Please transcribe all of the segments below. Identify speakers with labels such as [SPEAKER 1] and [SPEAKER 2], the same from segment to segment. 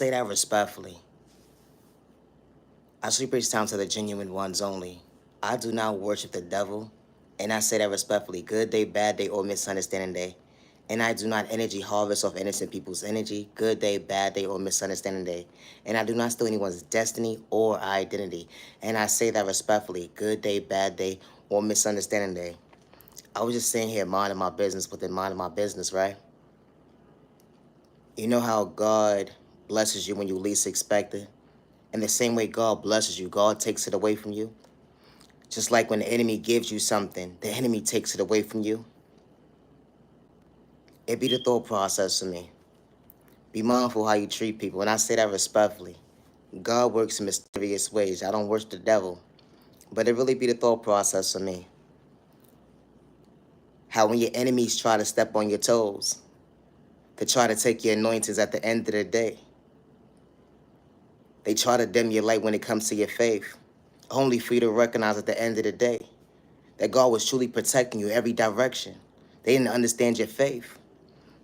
[SPEAKER 1] Say that respectfully. I should preach time to the genuine ones only. I do not worship the devil, and I say that respectfully. Good day, bad day, or misunderstanding day. And I do not energy harvest off innocent people's energy. Good day, bad day, or misunderstanding day. And I do not steal anyone's destiny or identity. And I say that respectfully. Good day, bad day, or misunderstanding day. I was just sitting here minding my business within minding my business, right? You know how God blesses you when you least expect it? In the same way God blesses you, God takes it away from you. Just like when the enemy gives you something, the enemy takes it away from you. It be the thought process for me. Be mindful how you treat people, and I say that respectfully. God works in mysterious ways. I don't worship the devil, but it really be the thought process for me. How when your enemies try to step on your toes, to try to take your anointings at the end of the day, they try to dim your light when it comes to your faith, only for you to recognize at the end of the day that God was truly protecting you every direction. They didn't understand your faith.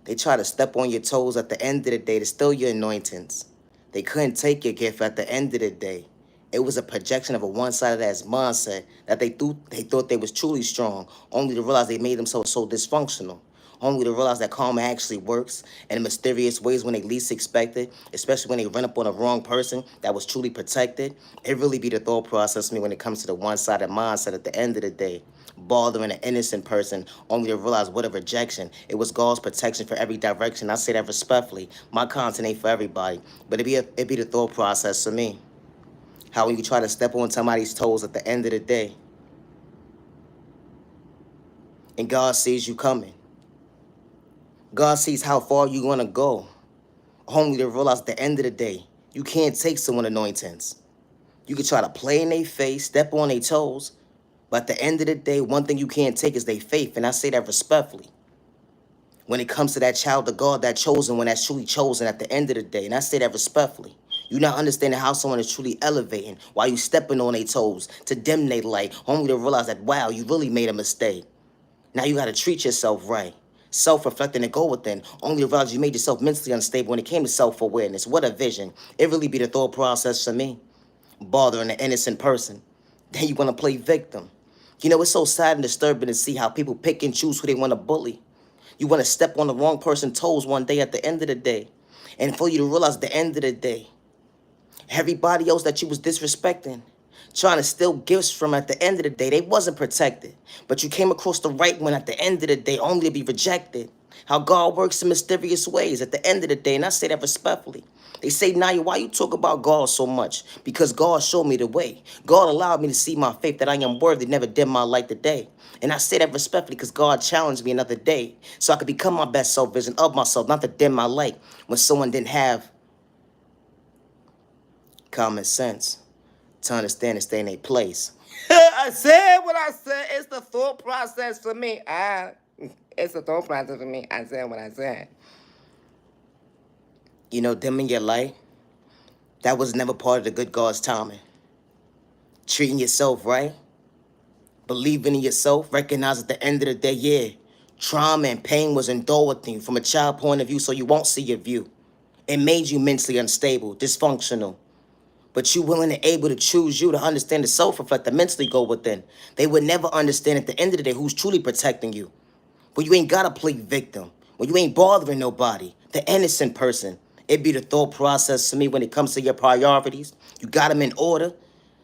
[SPEAKER 1] They try to step on your toes at the end of the day to steal your anointings. They couldn't take your gift at the end of the day. It was a projection of a one-sided ass mindset that they thought they was truly strong, only to realize they made themselves so dysfunctional. Only to realize that karma actually works in mysterious ways when they least expect it, especially when they run up on the wrong person that was truly protected. It really be the thought process for me when it comes to the one-sided mindset at the end of the day. Bothering an innocent person only to realize what a rejection. It was God's protection for every direction. I say that respectfully. My content ain't for everybody, but it be the thought process for me. How when you try to step on somebody's toes at the end of the day, and God sees you coming. God sees how far you're gonna go, only to realize at the end of the day, you can't take someone anointings. You can try to play in their face, step on their toes, but at the end of the day, one thing you can't take is their faith, and I say that respectfully. When it comes to that child of God, that chosen one that's truly chosen at the end of the day, and I say that respectfully. You're not understanding how someone is truly elevating while you stepping on their toes to dim their light, only to realize that, wow, you really made a mistake. Now you got to treat yourself right. Self-reflecting and go within, only to realize you made yourself mentally unstable when it came to self-awareness. What a vision. It really be the thought process for me. Bothering an innocent person. Then you want to play victim. You know, it's so sad and disturbing to see how people pick and choose who they want to bully. You want to step on the wrong person's toes one day at the end of the day. And for you to realize at the end of the day, everybody else that you was disrespecting, trying to steal gifts from at the end of the day, they wasn't protected. But you came across the right one at the end of the day, only to be rejected. How God works in mysterious ways at the end of the day, and I say that respectfully. They say, Naya, why you talk about God so much? Because God showed me the way. God allowed me to see my faith that I am worthy, never dim my light today. And I say that respectfully because God challenged me another day so I could become my best self-vision of myself, not to dim my light when someone didn't have common sense to understand and stay in their place. I said what I said. It's the thought process for me. It's the thought process for me. I said what I said. You know, dimming your light, that was never part of the good God's timing. Treating yourself right, believing in yourself, recognize at the end of the day, yeah, trauma and pain was endured with you from a child point of view so you won't see your view. It made you mentally unstable, dysfunctional. But you willing and able to choose you to understand the self-reflect, to mentally go within. They would never understand at the end of the day who's truly protecting you. But you ain't gotta play victim. When you ain't bothering nobody, the innocent person. It be the thought process to me when it comes to your priorities. You got them in order.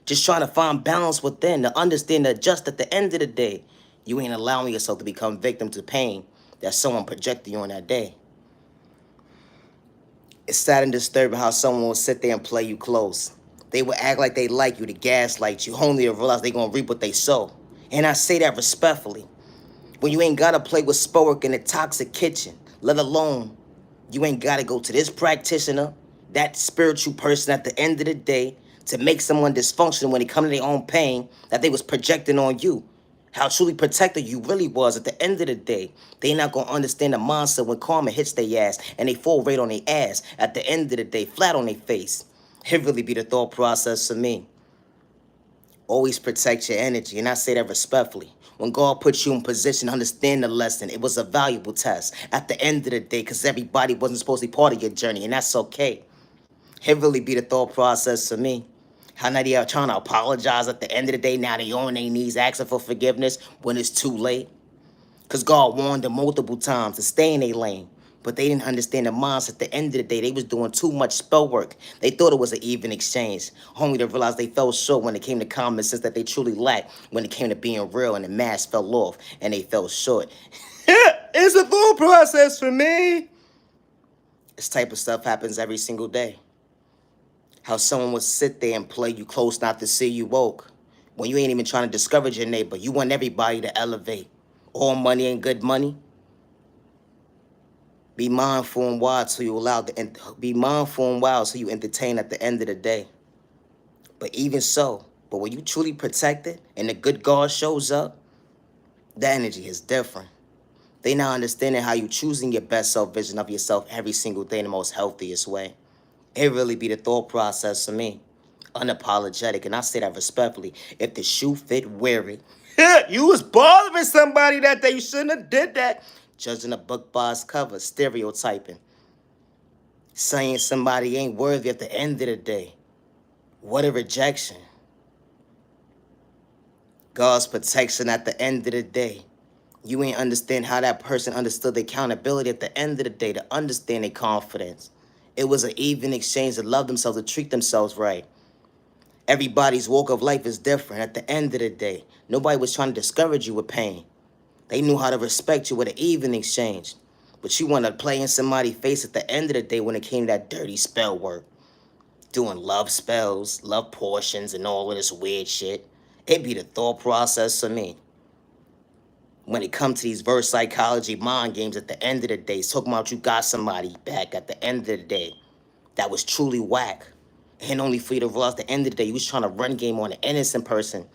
[SPEAKER 1] Just trying to find balance within, to understand that just at the end of the day, you ain't allowing yourself to become victim to pain that someone projected you on that day. It's sad and disturbing how someone will sit there and play you close. They will act like they like you to gaslight you, only to realize they gonna reap what they sow. And I say that respectfully. When you ain't gotta play with Spoic in a toxic kitchen, let alone you ain't gotta go to this practitioner, that spiritual person at the end of the day, to make someone dysfunctional when it comes to their own pain that they was projecting on you. How truly protected you really was at the end of the day. They not gonna understand the mindset when karma hits their ass and they fall right on their ass at the end of the day, flat on their face. It really be the thought process for me. Always protect your energy, and I say that respectfully. When God puts you in position to understand the lesson, it was a valuable test at the end of the day because everybody wasn't supposed to be part of your journey, and that's okay. It really be the thought process for me. How now they are trying to apologize at the end of the day. Now they on their knees asking for forgiveness when it's too late. Because God warned them multiple times to stay in their lane. But they didn't understand the mindset. At the end of the day, they was doing too much spell work. They thought it was an even exchange. Only to realize they fell short when it came to common sense that they truly lacked when it came to being real, and the mask fell off and they fell short. It's a full process for me. This type of stuff happens every single day. How someone will sit there and play you close not to see you woke. When you ain't even trying to discourage your neighbor. You want everybody to elevate. All money ain't good money. Be mindful and wild so you entertain at the end of the day. But even so, but when you truly protect it and the good God shows up, the energy is different. They now understanding how you choosing your best self vision of yourself every single day in the most healthiest way. It really be the thought process for me. Unapologetic, and I say that respectfully. If the shoe fit, wear it. You was bothering somebody that day. You shouldn't have did that. Judging a book by its cover, stereotyping. Saying somebody ain't worthy at the end of the day. What a rejection. God's protection at the end of the day. You ain't understand how that person understood the accountability at the end of the day to understand their confidence. It was an even exchange to love themselves, to treat themselves right. Everybody's walk of life is different at the end of the day. Nobody was trying to discourage you with pain. They knew how to respect you with an even exchange. But you want to play in somebody's face at the end of the day when it came to that dirty spell work. Doing love spells, love portions, and all of this weird shit. It be the thought process for me. When it comes to these verse psychology mind games at the end of the day, it's talking about you got somebody back at the end of the day that was truly whack. And only for you to realize at the end of the day, you was trying to run game on an innocent person.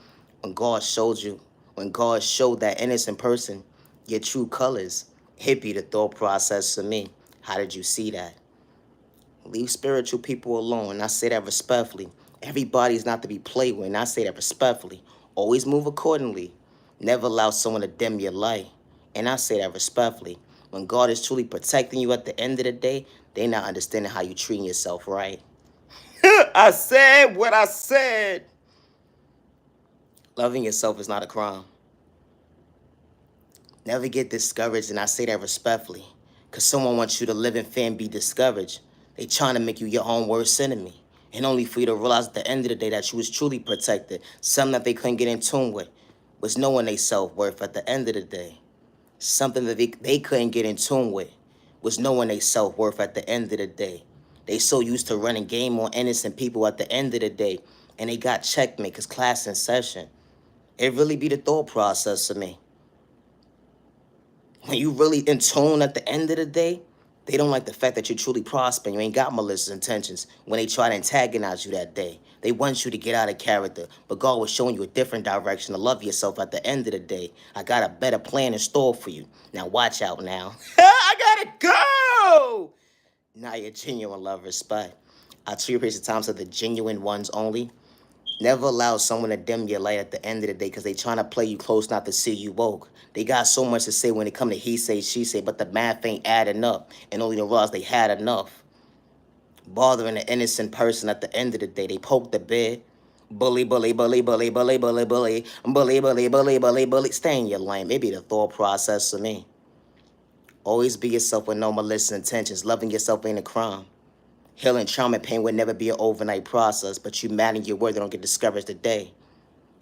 [SPEAKER 1] When God showed that innocent person your true colors, it be the thought process for me. How did you see that? Leave spiritual people alone, and I say that respectfully. Everybody's not to be played with, and I say that respectfully. Always move accordingly. Never allow someone to dim your light, and I say that respectfully. When God is truly protecting you at the end of the day, they not understanding how you treating yourself right. I said what I said. Loving yourself is not a crime. Never get discouraged, and I say that respectfully. Because someone wants you to live in fear and be discouraged. They trying to make you your own worst enemy. And only for you to realize at the end of the day that you was truly protected. Something that they couldn't get in tune with was knowing their self-worth at the end of the day. Something that they couldn't get in tune with was knowing their self-worth at the end of the day. They so used to running game on innocent people at the end of the day. And they got checkmate because class in session. It really be the thought process for me. When you really in tune at the end of the day, they don't like the fact that you're truly prospering. You ain't got malicious intentions when they try to antagonize you that day. They want you to get out of character. But God was showing you a different direction to love yourself at the end of the day. I got a better plan in store for you. Now watch out now. I gotta go! Now your genuine love, respect. I treat your patience times of the genuine ones only. Never allow someone to dim your light at the end of the day because they trying to play you close not to see you woke. They got so much to say when it come to he say, she say, but the math ain't adding up. And only to realize they had enough. Bothering an innocent person at the end of the day. They poke the bear. Bully, bully, bully, bully, bully, bully, bully, bully, bully, bully, bully, bully. Stay in your lane. Maybe the thought process for me. Always be yourself with no malicious intentions. Loving yourself ain't a crime. Healing trauma and pain would never be an overnight process, but you mad in your word, they don't get discouraged today.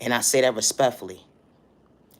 [SPEAKER 1] And I say that respectfully.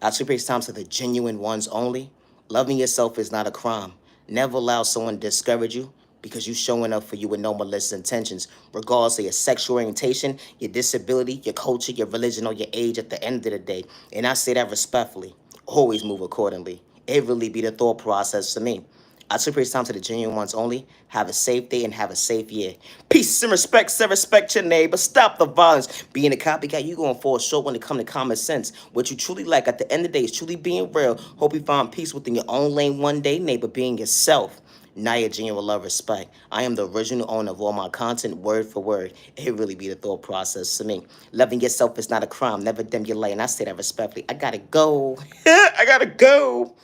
[SPEAKER 1] I treat times to the genuine ones only. Loving yourself is not a crime. Never allow someone to discourage you because you showing up for you with no malicious intentions, regardless of your sexual orientation, your disability, your culture, your religion, or your age at the end of the day. And I say that respectfully. Always move accordingly. It really be the thought process for me. I took time to the genuine ones only. Have a safe day and have a safe year. Peace and respect, sir. Respect your neighbor. Stop the violence. Being a copycat, you going to fall short when it comes to common sense. What you truly like at the end of the day is truly being real. Hope you find peace within your own lane one day, neighbor. Being yourself. Now your genuine love, respect. I am the original owner of all my content, word for word. It really be the thought process to me. Loving yourself is not a crime. Never dim your light. And I say that respectfully. I gotta go. I gotta go.